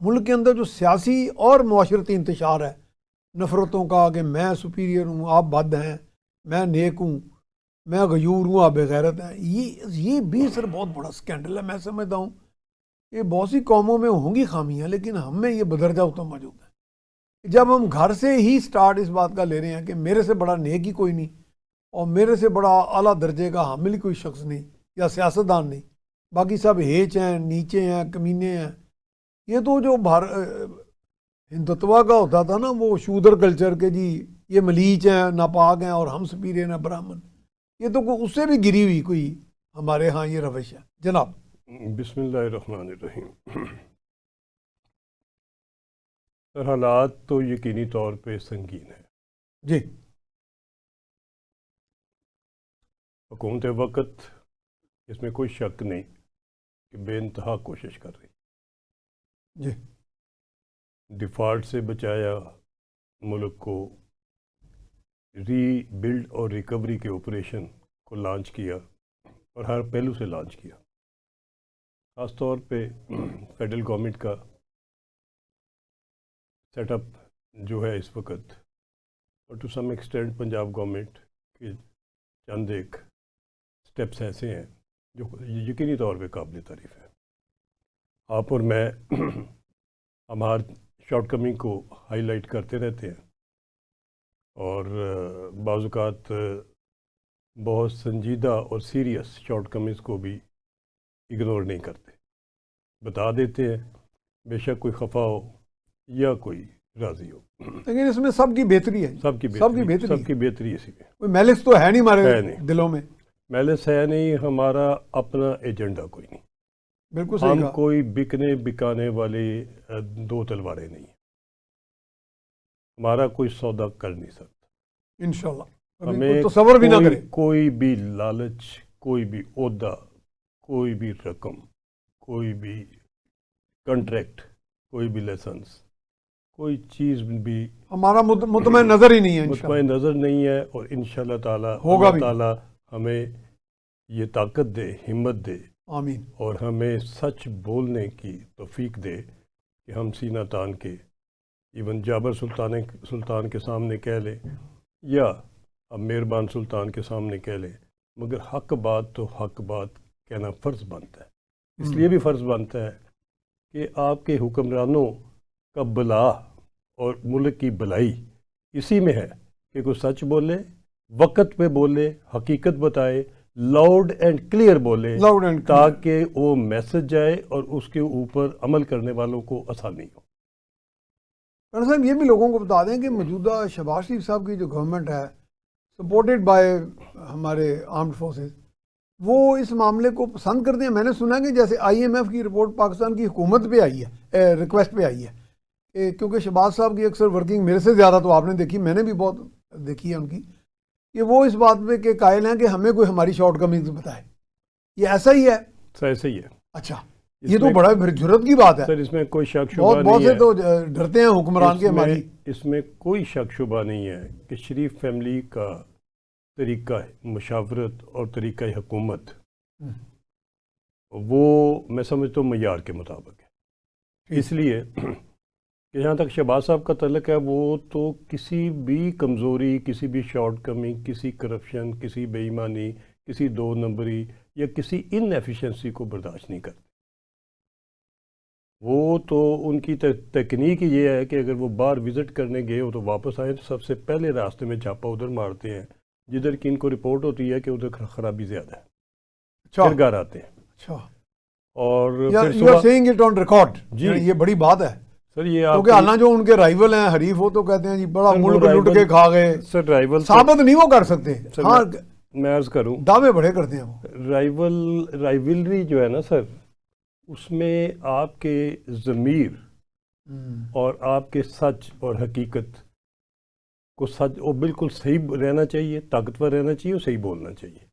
ملک کے اندر جو سیاسی اور معاشرتی انتشار ہے نفرتوں کا کہ میں سپیریئر ہوں، آپ بد ہیں، میں نیک ہوں، میں غیور ہوں، آپ بغیرت ہیں، یہ بھی سر بہت بڑا سکینڈل ہے۔ میں سمجھتا ہوں کہ بہت سی قوموں میں ہوں گی خامیاں، لیکن ہم میں یہ بدرجہ ہوتا موجود ہے۔ جب ہم گھر سے ہی سٹارٹ اس بات کا لے رہے ہیں کہ میرے سے بڑا نیک ہی کوئی نہیں اور میرے سے بڑا اعلیٰ درجے کا حامل ہی کوئی شخص نہیں یا سیاستدان نہیں، باقی سب ہیچ ہیں، نیچے ہیں، کمینے ہیں، یہ تو جو ہندوتوا کا ہوتا تھا نا، وہ شودر کلچر کے جی یہ ملیچ ہیں، ناپاک ہیں اور ہم سپیریئر ہیں برہمن، یہ تو اس سے بھی گری ہوئی کوئی ہمارے ہاں یہ روش ہے۔ جناب بسم اللہ الرحمن الرحیم۔ سر حالات تو یقینی طور پہ سنگین ہے۔ جی حکومت وقت اس میں کوئی شک نہیں کہ بے انتہا کوشش کر رہی، جی ڈیفالٹ سے بچایا، ملک کو ری بلڈ اور ریکوری کے آپریشن کو لانچ کیا اور ہر پہلو سے لانچ کیا، خاص طور پہ فیڈرل گورنمنٹ کا سیٹ اپ جو ہے اس وقت، اور to some extent Punjab government کے چند ایک سٹیپس ایسے ہیں جو یقینی طور پہ قابل تعریف ہے۔ آپ اور میں ہمارے شارٹ کمنگ کو ہائی لائٹ کرتے رہتے ہیں اور بعض اوقات بہت سنجیدہ اور سیریس شارٹ کمنگز کو بھی اگنور نہیں کرتے، بتا دیتے ہیں، بے شک کوئی خفا ہو یا کوئی راضی ہو، لیکن اس میں سب کی بہتری ہے، سب کی بہتری اسی میں، کوئی میلس تو ہے نہیں ہمارے ہے نہیں، دلوں میں، میلس ہے نہیں، ہمارا اپنا ایجنڈا کوئی نہیں، بالکل صحیح ہم کہا۔ کوئی بکنے بکانے والے دو تلواریں نہیں ہیں، ہمارا کوئی سودا کر نہیں سکتا، انشاءاللہ ہمیں کوئی تصور بھی نہ کرے۔ کوئی بھی لالچ، کوئی بھی عہدہ، کوئی بھی رقم، کوئی بھی کنٹریکٹ، کوئی بھی لائسنس، کوئی چیز بھی ہمارا مطمئن نظر ہی نہیں ہے انشاءاللہ، مطمئن نظر نہیں ہے، اور انشاءاللہ تعالی ہوگا اللہ بھی، تعالی ہمیں یہ طاقت دے، ہمت دے، آمین۔ اور ہمیں سچ بولنے کی توفیق دے کہ ہم سینہ تان کے ایون جابر سلطان کے سامنے کہہ لیں یا اب مہربان سلطان کے سامنے کہہ لیں، مگر حق بات تو حق بات کہنا فرض بنتا ہے۔ اس لیے بھی فرض بنتا ہے کہ آپ کے حکمرانوں کا بلا اور ملک کی بھلائی اسی میں ہے کہ کوئی سچ بولے، وقت پہ بولے، حقیقت بتائے، لاؤڈ اینڈ کلیئر بولے، تاکہ وہ میسج جائے اور اس کے اوپر عمل کرنے والوں کو آسانی ہو۔ ڈاکٹر صاحب یہ بھی لوگوں کو بتا دیں کہ موجودہ شہباز شریف صاحب کی جو گورنمنٹ ہے سپورٹڈ بائی ہمارے آرمڈ فورسز، وہ اس معاملے کو پسند کرتے ہیں۔ میں نے سنا کہ جیسے آئی ایم ایف کی رپورٹ پاکستان کی حکومت پہ آئی ہے، ریکویسٹ پہ آئی ہے، کیونکہ شہباز صاحب کی اکثر ورکنگ میرے سے زیادہ تو آپ نے دیکھی، میں نے بھی بہت دیکھی ہے ان کی، کہ وہ اس بات پہ کہ قائل ہیں کہ ہمیں کوئی ہماری شارٹ کمنگز بتائے۔ یہ ایسا ہی ہے؟ ایسا ہی ہے۔ اچھا، یہ تو بڑا جرت کی بات ہے سر، اس میں کوئی شک شبہ نہیں ہے، بہت سے تو ڈرتے ہیں حکمران کے ہماری۔ اس میں کوئی شک شبہ نہیں ہے کہ شریف فیملی کا طریقہ مشاورت اور طریقہ حکومت وہ میں سمجھتا ہوں معیار کے مطابق ہے۔ اس لیے کہ جہاں تک شہباز صاحب کا تعلق ہے، وہ تو کسی بھی کمزوری، کسی بھی شارٹ کمنگ، کسی کرپشن، کسی بے ایمانی، کسی دو نمبری یا کسی ان ایفیشنسی کو برداشت نہیں کرتے۔ وہ تو ان کی تکنیک یہ ہے کہ اگر وہ باہر وزٹ کرنے گئے ہو تو واپس آئیں تو سب سے پہلے راستے میں چھاپا ادھر مارتے ہیں جدھر کی ان کو رپورٹ ہوتی ہے کہ ادھر خرابی زیادہ ہے، پھر گھر آتے ہیں۔ اچھا، اور پھر you are seeing it on record, جی یہ بڑی بات ہے سر، یہ کیونکہ حالانکہ جو ان کے رائیول ہیں، حریف ہو تو کہتے ہیں جی بڑا ملک لٹ کے کھا گئے، سر رائیول ثابت نہیں وہ کر سکتے، ہاں میں عرض کروں دعوے بڑے کرتے ہیں وہ۔ رائیولری جو ہے نا سر، اس میں آپ کے ضمیر اور آپ کے سچ اور حقیقت کو سچ اور بالکل صحیح رہنا چاہیے، طاقتور رہنا چاہیے اور صحیح بولنا چاہیے۔